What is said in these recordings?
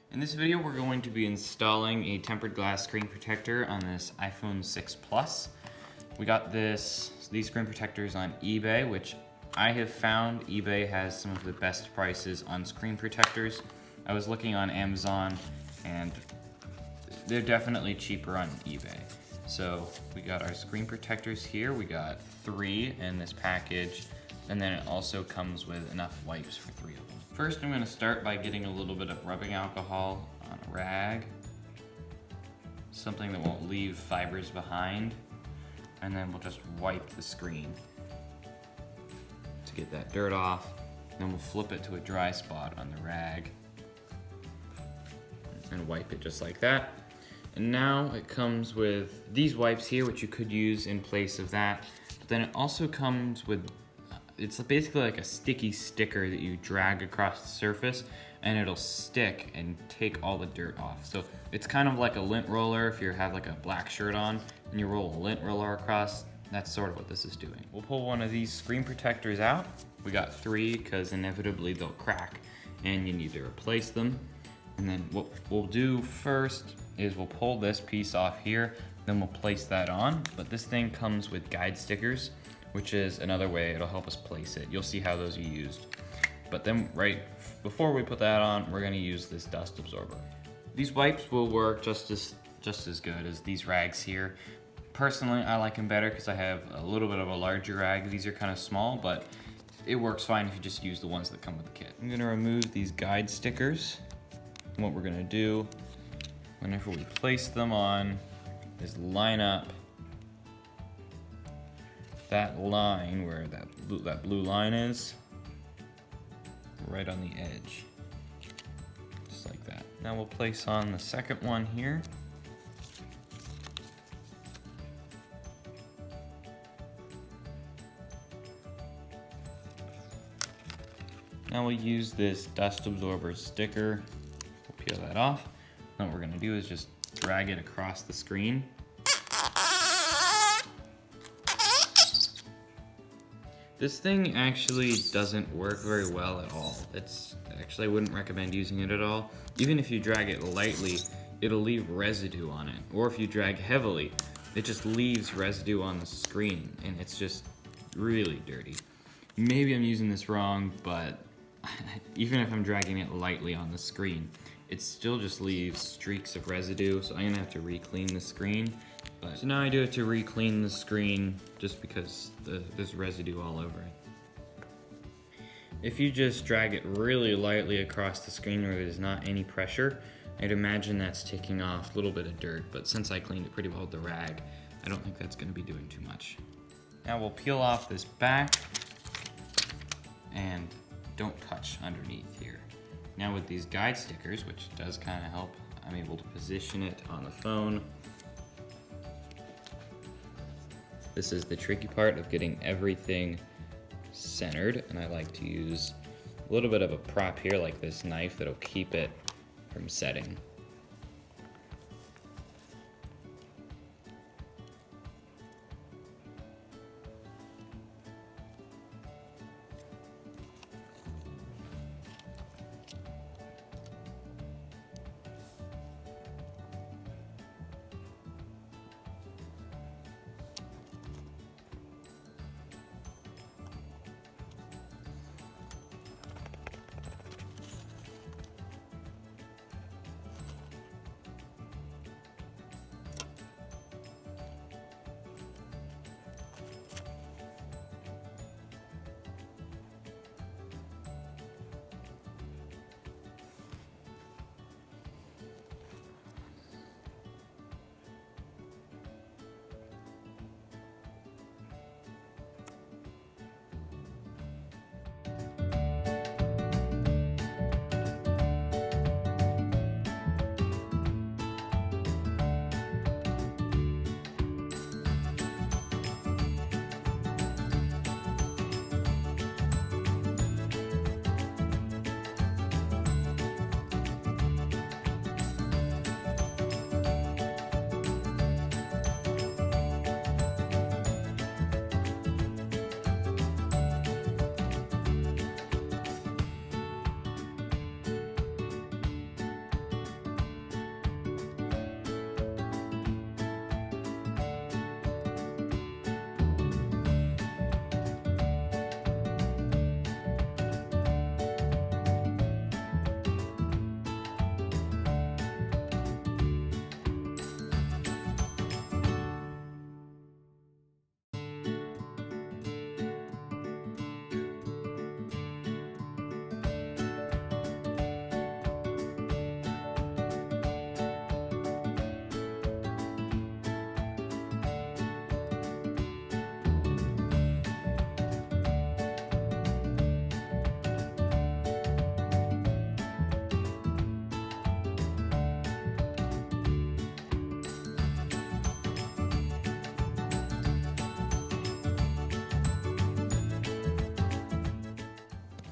In this video, we're going to be installing a tempered glass screen protector on this iPhone 6 Plus. We got these screen protectors on eBay, which I have found eBay has some of the best prices on screen protectors. I was looking on Amazon and they're definitely cheaper on eBay. So we got our screen protectors here. We got 3 in this package, and then it also comes with enough wipes for 3 of them. First, I'm going to start by getting a little bit of rubbing alcohol on a rag, something that won't leave fibers behind, and then we'll just wipe the screen to get that dirt off. Then we'll flip it to a dry spot on the rag and wipe it just like that. And now it comes with these wipes here, which you could use in place of that. But then it also comes with, it's basically like a sticky sticker that you drag across the surface and it'll stick and take all the dirt off. So it's kind of like a lint roller. If you have like a black shirt on and you roll a lint roller across, that's sort of what this is doing. We'll pull one of these screen protectors out. We got 3 because inevitably they'll crack and you need to replace them. And then what we'll do first is we'll pull this piece off here, then we'll place that on. But this thing comes with guide stickers, which is another way it'll help us place it. You'll see how those are used. But then right before we put that on, we're gonna use this dust absorber. These wipes will work just as good as these rags here. Personally, I like them better because I have a little bit of a larger rag. These are kind of small, but it works fine if you just use the ones that come with the kit. I'm gonna remove these guide stickers. And what we're gonna do, whenever we place them on, is line up that line where that blue line is, right on the edge, just like that. Now we'll place on the second one here. Now we'll use this dust absorber sticker. We'll peel that off. And what we're gonna do is just drag it across the screen. This thing actually doesn't work very well at all. I wouldn't recommend using it at all. Even if you drag it lightly, it'll leave residue on it. Or if you drag heavily, it just leaves residue on the screen and it's just really dirty. Maybe I'm using this wrong, but even if I'm dragging it lightly on the screen, it still just leaves streaks of residue, so I'm gonna have to re-clean the screen. So now I do it to re-clean the screen just because there's residue all over it. If you just drag it really lightly across the screen where there's not any pressure, I'd imagine that's taking off a little bit of dirt, but since I cleaned it pretty well with the rag, I don't think that's gonna be doing too much. Now we'll peel off this back and don't touch underneath here. Now with these guide stickers, which does kind of help, I'm able to position it on the phone. This is the tricky part of getting everything centered, and I like to use a little bit of a prop here, like this knife, that'll keep it from setting.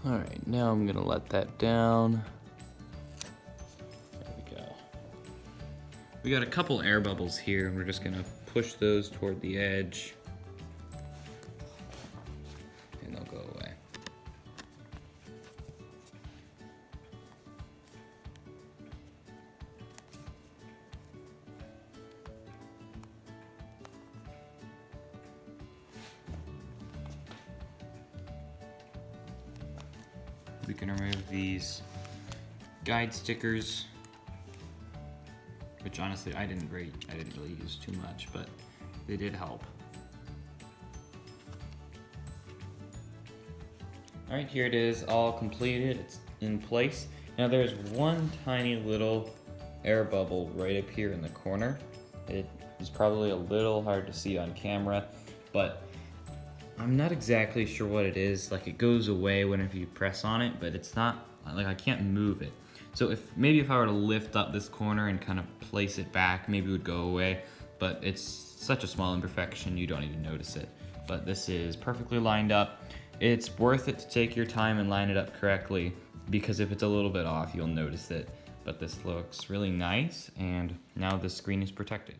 All right, now I'm gonna let that down. There we go. We got a couple air bubbles here, and we're just gonna push those toward the edge, and they'll go away. We can remove these guide stickers, which honestly I didn't really use too much, but they did help. All right, here it is, all completed. It's in place. Now there's one tiny little air bubble right up here in the corner. It is probably a little hard to see on camera, but I'm not exactly sure what it is. Like, it goes away whenever you press on it, but it's not, like, I can't move it. So maybe if I were to lift up this corner and kind of place it back, maybe it would go away, but it's such a small imperfection you don't even notice it. But this is perfectly lined up. It's worth it to take your time and line it up correctly, because if it's a little bit off, you'll notice it. But this looks really nice, and now the screen is protected.